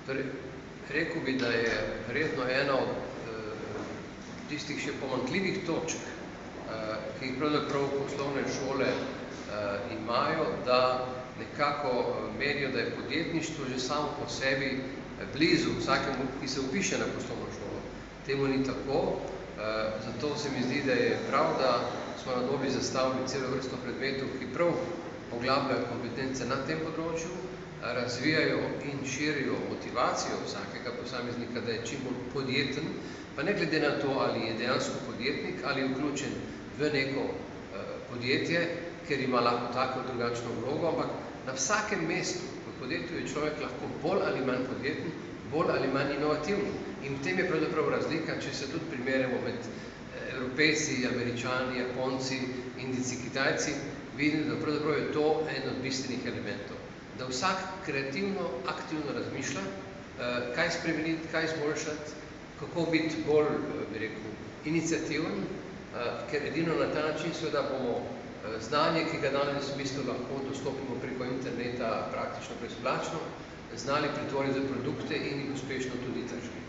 Torej, rekel bi, da je verjetno ena od tistih še pomanjkljivih točk, ki jih pravzaprav poslovne šole imajo, da nekako menijo, da je podjetništvo že samo po sebi blizu vsakemu, ki se vpiše na poslovno šolo. Temu ni tako, zato se mi zdi, da je prav, da smo na Dobi zastavili celo vrsto predmetov, ki prav poglabljajo kompetence na tem področju, razvijajo in širijo motivacijo vsakega posameznika, da je čim bolj podjeten, pa ne glede na to, ali je dejansko podjetnik, ali je vključen v neko podjetje, ker ima lahko tako drugačno vlogo, ampak na vsakem mestu v podjetju je človek lahko bolj ali manj podjeten, bolj ali manj inovativen. In v tem je pravzaprav razlika, če se tudi primerjamo med Evropejci, Američani, Japonci, Indijci, Kitajci, vidim, da pravzaprav je to en od bistvenih elementov. Da vsak kreativno, aktivno razmišlja, kaj spremeniti, kaj izboljšati, kako biti bolj, bi rekel, iniciativen, ker edino na ta način seveda bomo znanje, ki ga danes v bistvu lahko dostopimo preko interneta praktično brezplačno, znali pretvoriti za produkte in jih uspešno tudi tržiti.